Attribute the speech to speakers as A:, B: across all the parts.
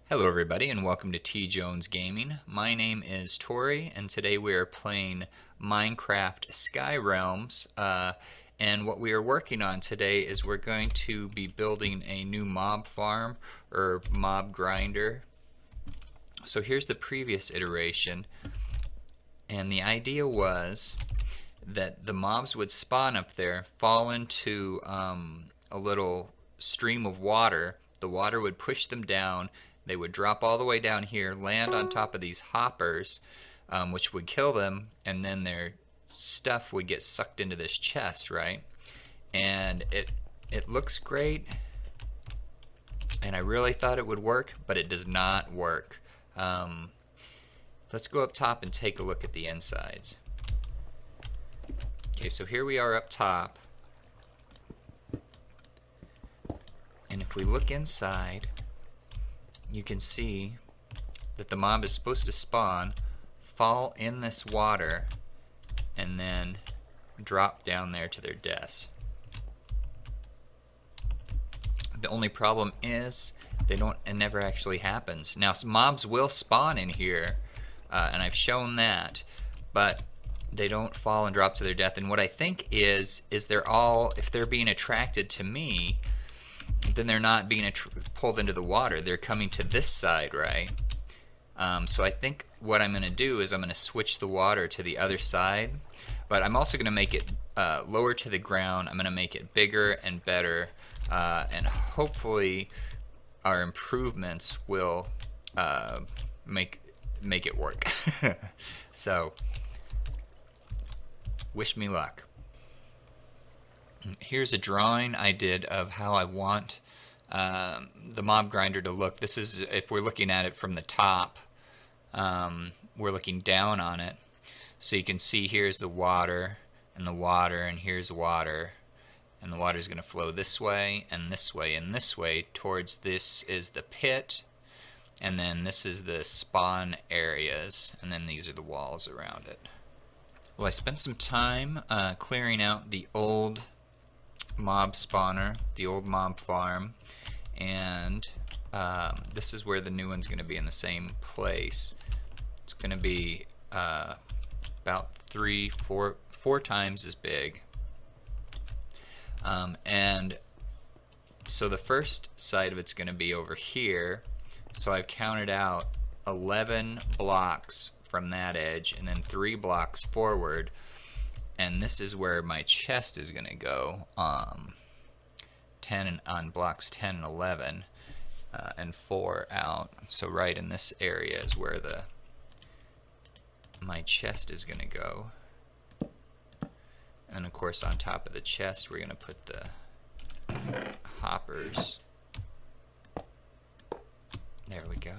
A: Hello everybody and welcome to TJonesGaming. My name is Tori and today we are playing Minecraft Sky Realms and what we are working on today is we're going to be building a new mob farm or mob grinder. So here's the previous iteration, and the idea was that the mobs would spawn up there, fall into a little stream of water. The water would push them down. They would drop all the way down here, land on top of these hoppers, which would kill them, and then their stuff would get sucked into this chest, right? And it looks great, and I really thought it would work, but it does not work. Let's go up top and take a look at the insides. Okay, so here we are up top, and if we look inside, you can see that the mob is supposed to spawn, fall in this water, and then drop down there to their deaths. The only problem is it never actually happens. Now, some mobs will spawn in here, and I've shown that, but they don't fall and drop to their death. And what I think is they're all, if they're being attracted to me, then they're not being pulled into the water. They're coming to this side, right? So I think what I'm going to do is I'm going to switch the water to the other side, but I'm also going to make it lower to the ground. I'm going to make it bigger and better, and hopefully our improvements will make it work. So wish me luck. Here's a drawing I did of how I want the mob grinder to look. This is, if we're looking at it from the top, we're looking down on it. So you can see here's the water, and here's water. And the water is going to flow this way, and this way, and this way. Towards this is the pit, and then this is the spawn areas, and then these are the walls around it. Well, I spent some time clearing out the old mob spawner, the old mob farm, and this is where the new one's going to be in the same place. It's going to be about four times as big, and so the first side of it's going to be over here. So I've counted out 11 blocks from that edge and then 3 blocks forward, and this is where my chest is going to go, 10 on blocks 10 and 11, and 4 out. So right in this area is where my chest is going to go. And of course on top of the chest we're going to put the hoppers. There we go.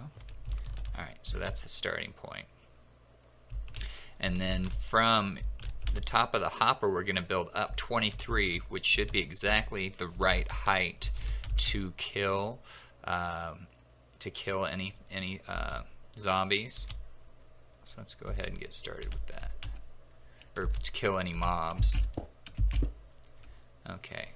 A: Alright, so that's the starting point. And then from the top of the hopper we're going to build up 23, which should be exactly the right height to kill any zombies. So let's go ahead and get started with that, or to kill any mobs. Okay.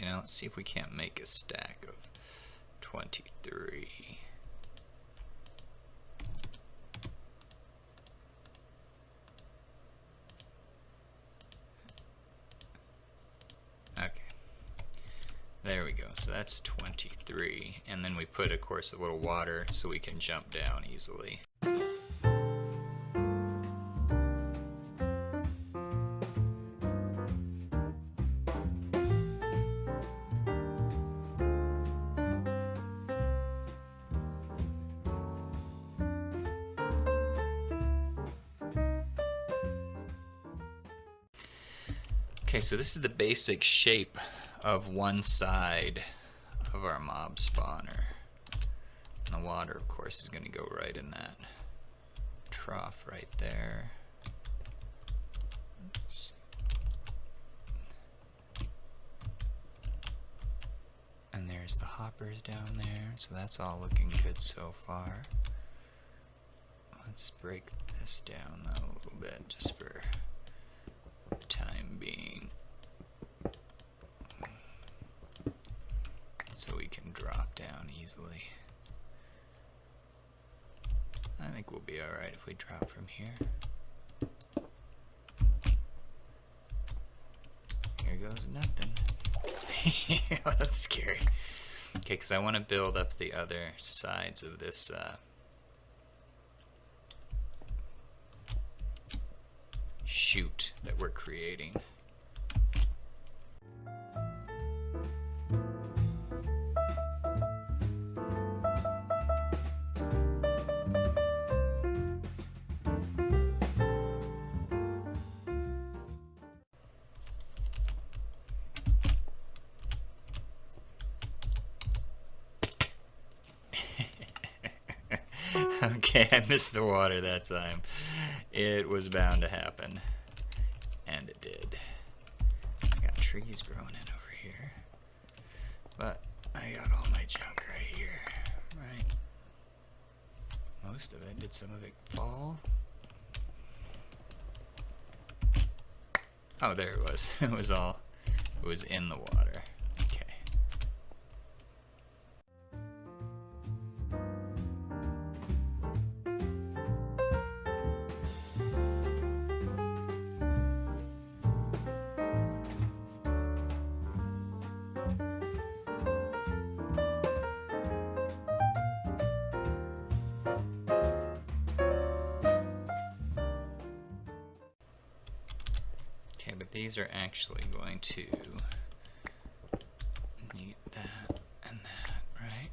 A: Now let's see if we can't make a stack of 23. Okay. There we go. So that's 23. And then we put, of course, a little water so we can jump down easily. Okay, so this is the basic shape of one side of our mob spawner. And the water, of course, is going to go right in that trough right there. Oops. And there's the hoppers down there, so that's all looking good so far. Let's break this down though a little bit, just for the time being, so we can drop down easily. I think we'll be alright if we drop from here. Here goes nothing. That's scary. Okay, because I want to build up the other sides of this chute that we're creating. Okay, I missed the water that time. It was bound to happen. And it did. I got trees growing in over here. But I got all my junk right here. Right? Most of it. Did some of it fall? Oh, there it was. It was in the water. Okay. Okay, but these are actually going to need that and that, right?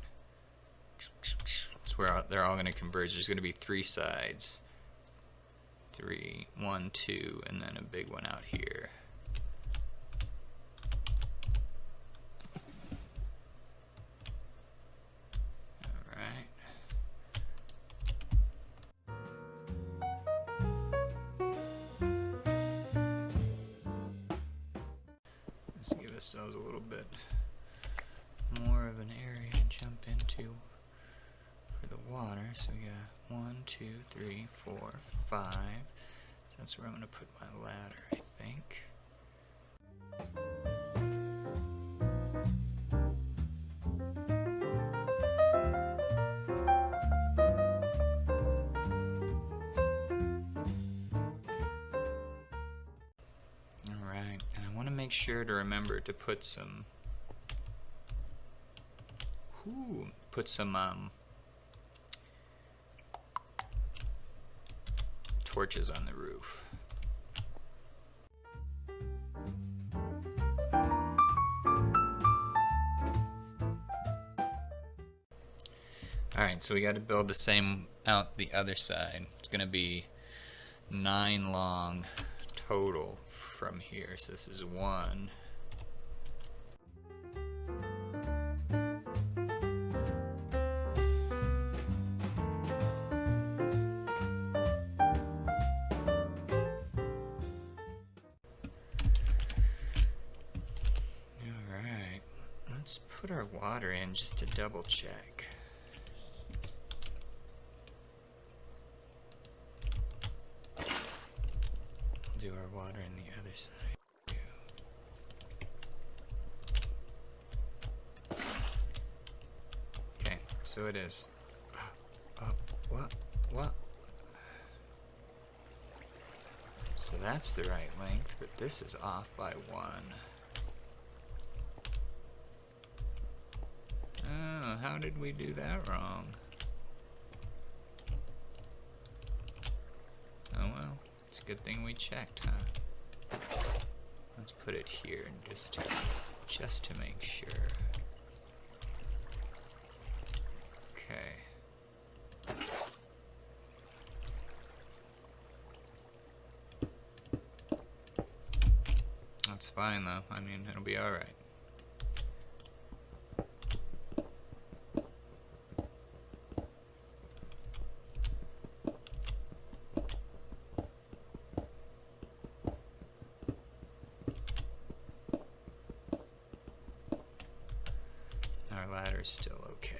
A: So they're all going to converge. There's going to be 3 sides. 3, 1, 2, and then a big one out here. Let's give ourselves a little bit more of an area to jump into for the water. So we got 1, 2, 3, 4, 5. So that's where I'm going to put my ladder, I think. Make sure to remember to put some torches on the roof. Alright, so we got to build the same out the other side. It's going to be 9 long total from here. So this is 1. Alright, let's put our water in just to double check. Do our water in the other side too. Okay, so it is. What? So that's the right length, but this is off by 1. Oh, how did we do that wrong? Oh well. It's a good thing we checked, huh? Let's put it here just to make sure. Okay. That's fine though. I mean, it'll be all right. water's still okay.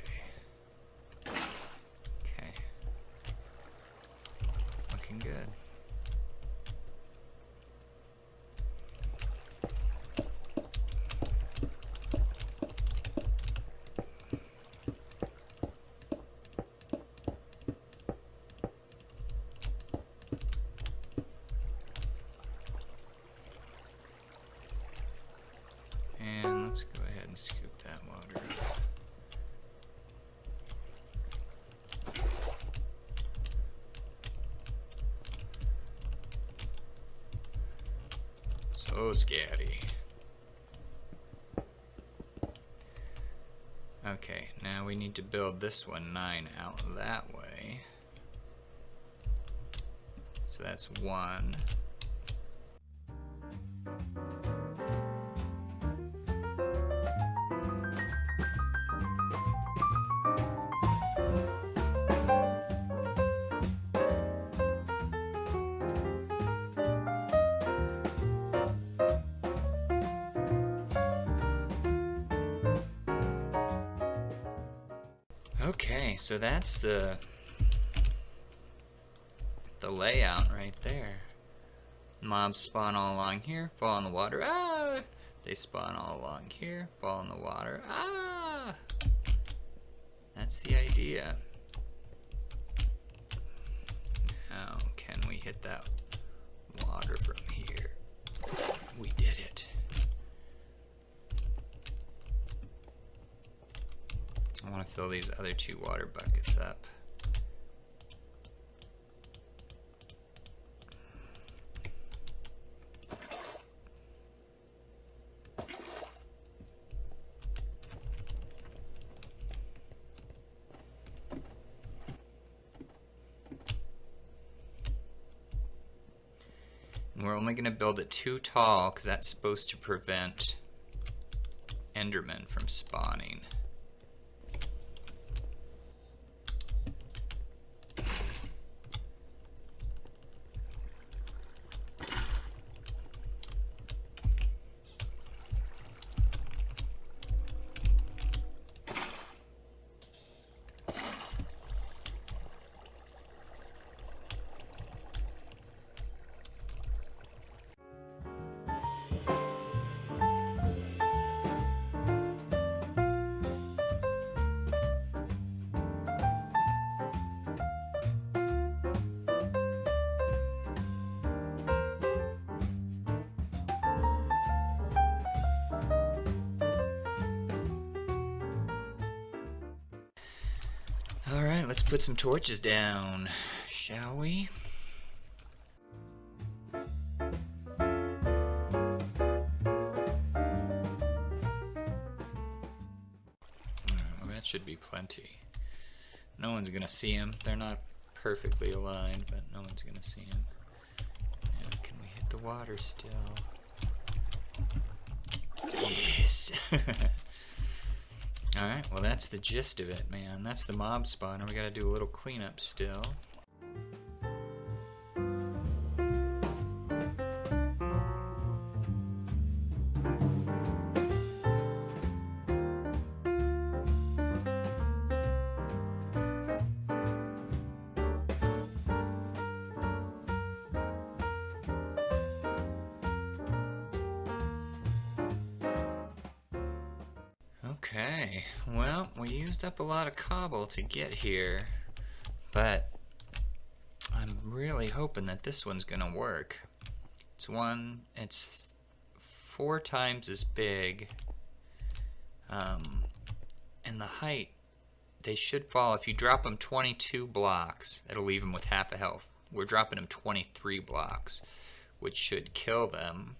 A: Okay. Looking good. And let's go ahead and scoop that water up. So scary. Okay, now we need to build this one 9 out that way. So that's 1. Okay, so that's the layout right there. Mobs spawn all along here, fall in the water. Ah! They spawn all along here, fall in the water. Ah! That's the idea. Now, can we hit that water from here? We did it. I want to fill these other 2 water buckets up. And we're only going to build it too tall because that's supposed to prevent Endermen from spawning. Alright, let's put some torches down, shall we? Well, that should be plenty. No one's gonna see them. They're not perfectly aligned, but no one's gonna see them. Now, can we hit the water still? Yes! Alright, well that's the gist of it, man. That's the mob spawner. We gotta do a little cleanup still. Okay, well, we used up a lot of cobble to get here, but I'm really hoping that this one's gonna work. It's 4 times as big, and the height, they should fall. If you drop them 22 blocks, it'll leave them with half a health. We're dropping them 23 blocks, which should kill them.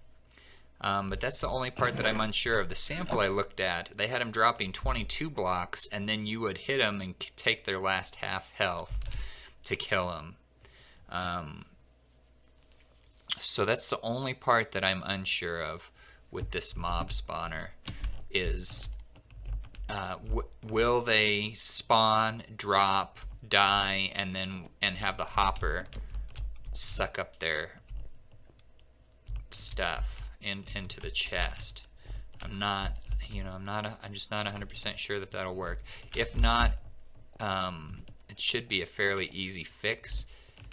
A: But that's the only part that I'm unsure of. The sample I looked at, they had them dropping 22 blocks, and then you would hit them and take their last half health to kill them. So that's the only part that I'm unsure of with this mob spawner is will they spawn, drop, die, and have the hopper suck up their stuff into the chest. I'm not you know, I'm just not 100% sure that that'll work. If not, it should be a fairly easy fix,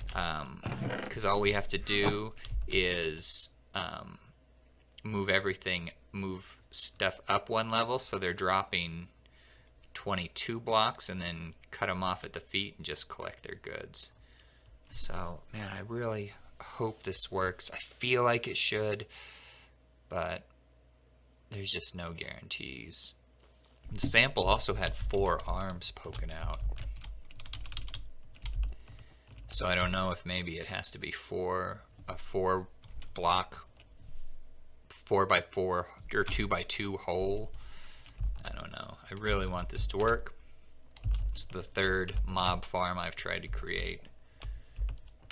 A: because all we have to do is move stuff up one level, so they're dropping 22 blocks, and then cut them off at the feet and just collect their goods. So, man, I really hope this works. I feel like it should, but there's just no guarantees. The sample also had 4 arms poking out, so I don't know if maybe it has to be a 4 block 4x4 or 2x2 hole. I don't know. I really want this to work. It's the 3rd mob farm I've tried to create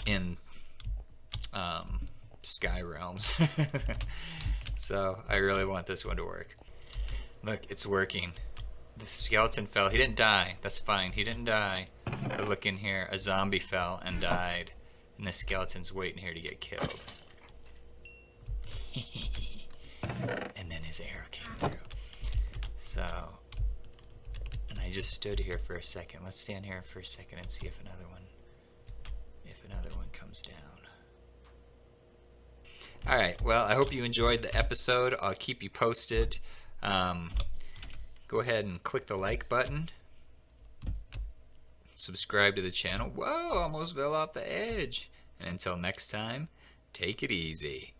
A: in Sky Realms. So I really want this one to work. Look, it's working. The skeleton fell. He didn't die. That's fine. He didn't die. But look in here. A zombie fell and died. And the skeleton's waiting here to get killed. And then his arrow came through. So, and I just stood here for a second. Let's stand here for a second and see if another one comes down. Alright, well, I hope you enjoyed the episode. I'll keep you posted. Go ahead and click the like button. Subscribe to the channel. Whoa, almost fell off the edge. And until next time, take it easy.